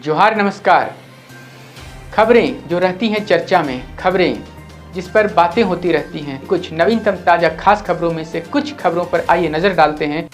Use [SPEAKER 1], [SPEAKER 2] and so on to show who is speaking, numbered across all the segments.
[SPEAKER 1] जोहार नमस्कार। खबरें जो रहती हैं चर्चा में, खबरें जिस पर बातें होती रहती हैं, कुछ नवीनतम ताजा खास खबरों में से कुछ खबरों पर आइए नजर डालते हैं।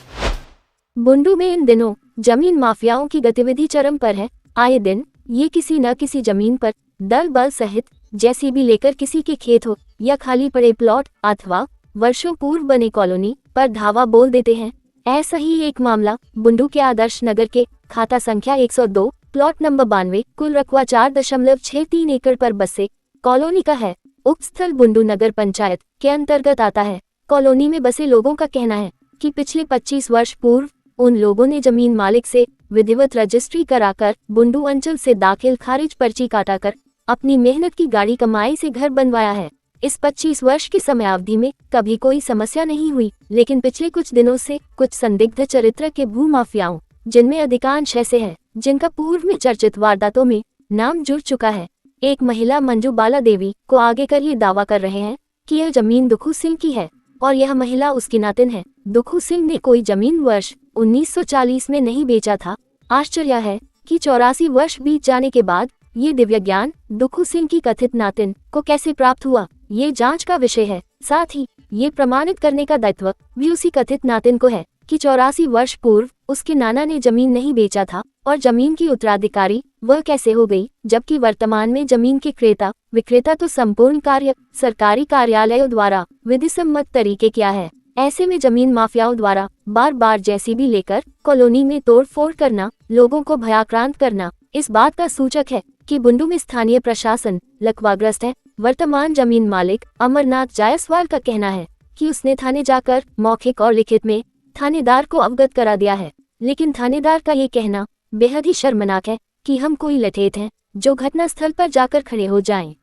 [SPEAKER 2] बुंडू में इन दिनों जमीन माफियाओं की गतिविधि चरम पर है। आए दिन ये किसी न किसी जमीन पर दल बल सहित जेसीबी लेकर किसी के खेत हो या खाली पड़े प्लॉट अथवा वर्षों पूर्व बने कॉलोनी पर धावा बोल देते हैं। ऐसा ही एक मामला बुंडू के आदर्श नगर के खाता संख्या 102 प्लॉट नंबर 92 कुल रकबा 4.63 एकड़ पर बसे कॉलोनी का है। उक्त स्थल बुंडू नगर पंचायत के अंतर्गत आता है। कॉलोनी में बसे लोगों का कहना है कि पिछले 25 वर्ष पूर्व उन लोगों ने जमीन मालिक से विधिवत रजिस्ट्री कराकर बुंडू अंचल से दाखिल खारिज पर्ची काटाकर अपनी मेहनत की गाड़ी कमाई से घर बनवाया है। इस 25 वर्ष की समयावधि में कभी कोई समस्या नहीं हुई, लेकिन पिछले कुछ दिनों से कुछ संदिग्ध चरित्र के भूमाफियाओं, जिनमें अधिकांश ऐसे हैं जिनका पूर्व में चर्चित वारदातों में नाम जुड़ चुका है, एक महिला मंजू बाला देवी को आगे कर ये दावा कर रहे हैं कि यह जमीन दुखू सिंह की है और यह महिला उसकी नातिन है। दुखू सिंह ने कोई जमीन वर्ष 1940 में नहीं बेचा था। आश्चर्य है कि 84 वर्ष बीत जाने के बाद ये दिव्य ज्ञान दुखू सिंह की कथित नातिन को कैसे प्राप्त हुआ, ये जांच का विषय है। साथ ही ये प्रमाणित करने का दायित्व भी उसी कथित नातिन को है कि 84 वर्ष पूर्व उसके नाना ने जमीन नहीं बेचा था और जमीन की उत्तराधिकारी वह कैसे हो गई, जबकि वर्तमान में जमीन के क्रेता विक्रेता तो संपूर्ण कार्य सरकारी कार्यालयों द्वारा विधिसम्मत तरीके किया है। ऐसे में जमीन माफियाओं द्वारा बार बार जेसीबी लेकर कॉलोनी में तोड़फोड़ करना, लोगों को भयाक्रांत करना इस बात का सूचक है कि बुंडू में स्थानीय प्रशासन लकवाग्रस्त है। वर्तमान जमीन मालिक अमरनाथ जायसवाल का कहना है कि उसने थाने जाकर मौखिक और लिखित में थानेदार को अवगत करा दिया है, लेकिन थानेदार का ये कहना बेहद ही शर्मनाक है कि हम कोई लठेत हैं जो घटना स्थल पर जाकर खड़े हो जाएं।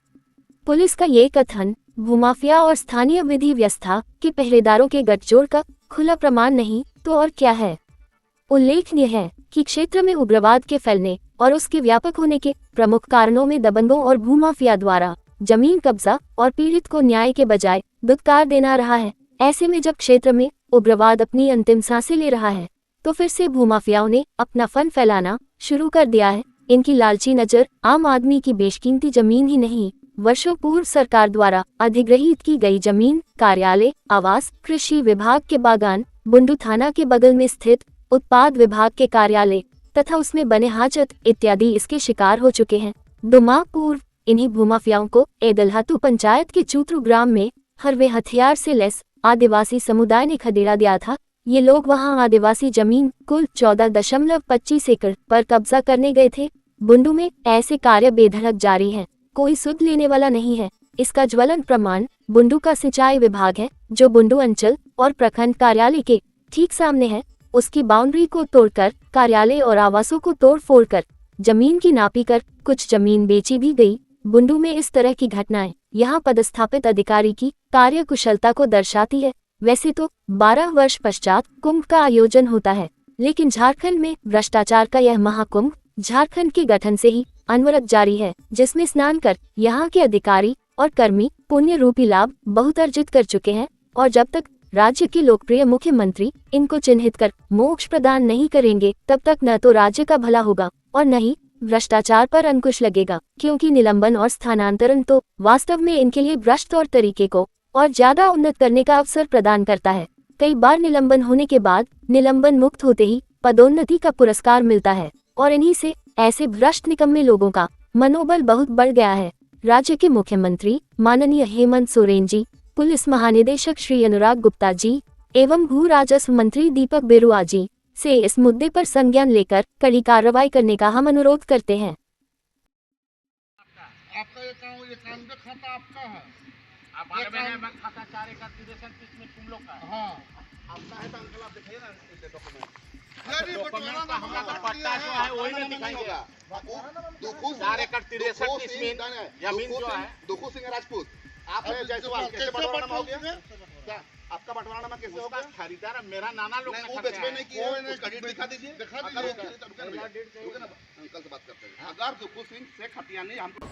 [SPEAKER 2] पुलिस का ये कथन भूमाफिया और स्थानीय विधि व्यवस्था के पहरेदारों के गठजोड़ का खुला प्रमाण नहीं तो और क्या है। उल्लेखनीय है कि क्षेत्र में उग्रवाद के फैलने और उसके व्यापक होने के प्रमुख कारणों में दबंगों और भूमाफिया द्वारा जमीन कब्जा और पीड़ित को न्याय के बजाय दुत्कार देना रहा है। ऐसे में जब क्षेत्र में उग्रवाद अपनी अंतिम सांसें ले रहा है, तो फिर से भूमाफियाओं ने अपना फन फैलाना शुरू कर दिया है। इनकी लालची नजर आम आदमी की बेशकीमती जमीन ही नहीं, वर्षों पूर्व सरकार द्वारा अधिग्रहित की गई जमीन, कार्यालय, आवास, कृषि विभाग के बागान, बुंडू थाना के बगल में स्थित उत्पाद विभाग के कार्यालय तथा उसमें बने हाजत इत्यादि इसके शिकार हो चुके हैं। 2 माह पूर्व इन्हीं भूमाफियाओं को एदलहातू पंचायत के चूतरू ग्राम में हरवे हथियार से लैस आदिवासी समुदाय ने खदेड़ा दिया था। ये लोग वहां आदिवासी जमीन कुल 14.25 एकड़ पर कब्जा करने गए थे। बुंडू में ऐसे कार्य बेधड़क जारी हैं, कोई सुध लेने वाला नहीं है। इसका ज्वलंत प्रमाण बुंडू का सिंचाई विभाग है, जो बुंडू अंचल और प्रखंड कार्यालय के ठीक सामने है। उसकी बाउंड्री को तोड़कर कार्यालय और आवासों को तोड़-फोड़ कर जमीन की नापी कर कुछ जमीन बेची भी गई। बुंडू में इस तरह की घटनाएं यहाँ पदस्थापित अधिकारी की कार्यकुशलता को दर्शाती है। वैसे तो 12 वर्ष पश्चात कुंभ का आयोजन होता है, लेकिन झारखंड में भ्रष्टाचार का यह महाकुंभ झारखंड के गठन से ही अनवरत जारी है, जिसमें स्नान कर यहाँ के अधिकारी और कर्मी पुण्य रूपी लाभ बहुत अर्जित कर चुके हैं। और जब तक राज्य के लोकप्रिय मुख्यमंत्री इनको चिन्हित कर मोक्ष प्रदान नहीं करेंगे, तब तक न तो राज्य का भला होगा और न ही भ्रष्टाचार पर अंकुश लगेगा, क्योंकि निलंबन और स्थानांतरण तो वास्तव में इनके लिए भ्रष्ट तौर तरीके को और ज्यादा उन्नत करने का अवसर प्रदान करता है। कई बार निलंबन होने के बाद निलंबन मुक्त होते ही पदोन्नति का पुरस्कार मिलता है और इन्हीं से ऐसे भ्रष्ट निकम्मे लोगों का मनोबल बहुत बढ़ गया है। राज्य के मुख्यमंत्री माननीय हेमंत सोरेन जी, पुलिस महानिदेशक श्री अनुराग गुप्ता जी एवं भू राजस्व मंत्री दीपक बिरुआ जी से इस मुद्दे पर संज्ञान लेकर कड़ी कार्रवाई करने का हम अनुरोध करते हैं।
[SPEAKER 3] आपका ये काम खाता आपका है।
[SPEAKER 4] आप खाता 4 एकड़ 63 में तुम लोग का है।
[SPEAKER 3] हाँ,
[SPEAKER 4] आपका है तो अंकल आप दिखाइए ना इसे डॉक्यूमेंट।
[SPEAKER 3] नहीं,
[SPEAKER 4] डॉक्यूमेंट का हमरा तो पट्टा जो है वही में दिखाएंगे। 4 एकड़ 63 में जमीन जो है
[SPEAKER 5] दुखू सिंह राजपूत। आप जायसवाल कैसे बंटवारा हो गया? क्या आपका बंटवारा में कैसे हो गया?
[SPEAKER 4] खरीदार मेरा नाना लोग
[SPEAKER 5] वो बेचवे नहीं किए, उसका डेट दिखा दीजिए। अंकल से बात करते हैं। अगर दुखू सिंह से खतिया नहीं हमको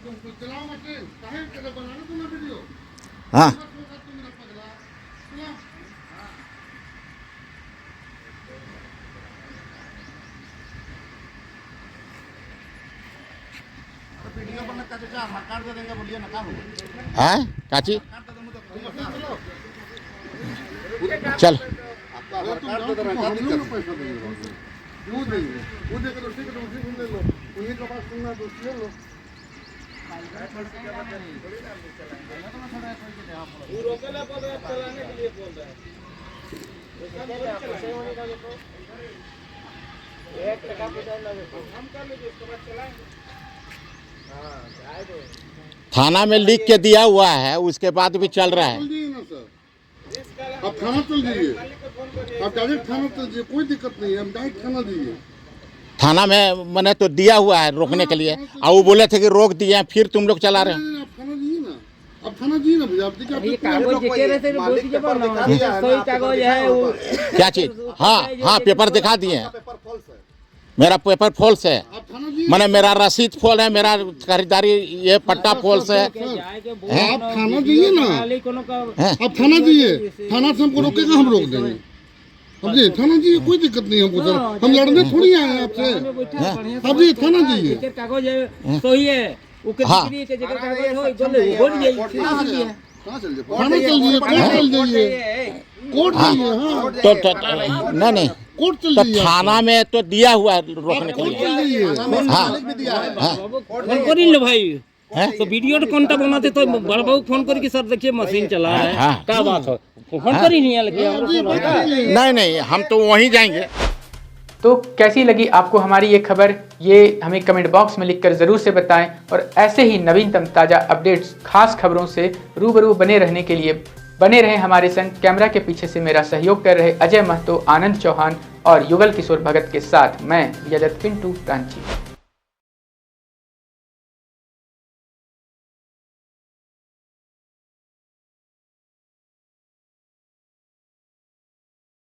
[SPEAKER 3] तुम चलाओ मशीन, काहे के बनाना तुमने वीडियो?
[SPEAKER 5] हाँ
[SPEAKER 3] तुम पगला चलाओ।
[SPEAKER 5] वीडियो बनने का चाचा आधार कार्ड दे देंगे बोलिए ना का होगा
[SPEAKER 6] हैं काची चल
[SPEAKER 5] आपका आधार कार्ड दे देना क्या दिक्कत है?
[SPEAKER 3] पैसा देंगे वो देंगे वो देकर तो ठीक है उसी को ले लो उन्हीं का पास सुनना तो ले लो
[SPEAKER 6] थाना में लिख के दिया हुआ है, उसके बाद भी चल रहा है।
[SPEAKER 3] चल जाइए ना सर, आप थाना चल जाइए, आप डायरेक्ट थाना चल जाइए, कोई दिक्कत नहीं है, हम डायरेक्ट थाना जाइए।
[SPEAKER 6] थाना में मैंने तो दिया हुआ है रोकने के लिए, और वो बोले थे कि रोक दिए, फिर तुम लोग चला रहे हो।
[SPEAKER 3] आप थाना जाइए ना, आप थाना जाइए ना भैया, आप देखिए
[SPEAKER 5] ये कागज दिखे रहते हैं बोल दीजिए ना सही कागज है वो
[SPEAKER 6] क्या चीज? हाँ हाँ पेपर दिखा दिए हैं,
[SPEAKER 5] पेपर फॉल्स है।
[SPEAKER 6] मेरा पेपर फॉल्स है,
[SPEAKER 3] आप थाना जाइए,
[SPEAKER 6] मैंने मेरा रसीद फॉल है, मेरा खरीदारी ये पट्टा फॉल्स है।
[SPEAKER 3] आप थाना जाइए ना, आप थाना जाइए, थाना से हमको रोकेगा हम रोक देंगे। समझिए थाना जाइए, कोई दिक्कत नहीं हमको सर, हम लड़ने थोड़ी आए हैं आपसे। आप जी थाना जाइए,
[SPEAKER 5] कागज है सही है वो
[SPEAKER 6] हाँ।
[SPEAKER 5] के जगह कागज हो बोले हो जाइए
[SPEAKER 3] थाना चल जाइए, कोर्ट चल जाइए, कोर्ट जाइए, हाँ
[SPEAKER 6] तो नहीं
[SPEAKER 3] कोर्ट चल
[SPEAKER 6] तो
[SPEAKER 3] जाइए,
[SPEAKER 6] थाना में तो दिया हुआ है रोकने के
[SPEAKER 3] कोर्ट
[SPEAKER 6] लिए।
[SPEAKER 3] चल जाइए।
[SPEAKER 6] हाँ
[SPEAKER 5] फोन करिन लो भाई तो वीडियो कौन टा बनाते तो बड़ा बाबू फोन करके सर देखिए मशीन चला है
[SPEAKER 6] हाँ।
[SPEAKER 5] क्या बात है फोन कर ही नहीं है लेकिन
[SPEAKER 6] नहीं हम तो वहीं जाएंगे।
[SPEAKER 1] तो कैसी लगी आपको हमारी ये खबर, ये हमें कमेंट बॉक्स में लिखकर ज़रूर से बताएं। और ऐसे ही नवीनतम ताज़ा अपडेट्स, खास खबरों से रूबरू बने रहने के लिए बने रहें हमारे संग। कैमरा के पीछे से मेरा सहयोग कर रहे अजय महतो, आनंद चौहान और युगल किशोर भगत के साथ मैं यजत पिंटू रांची।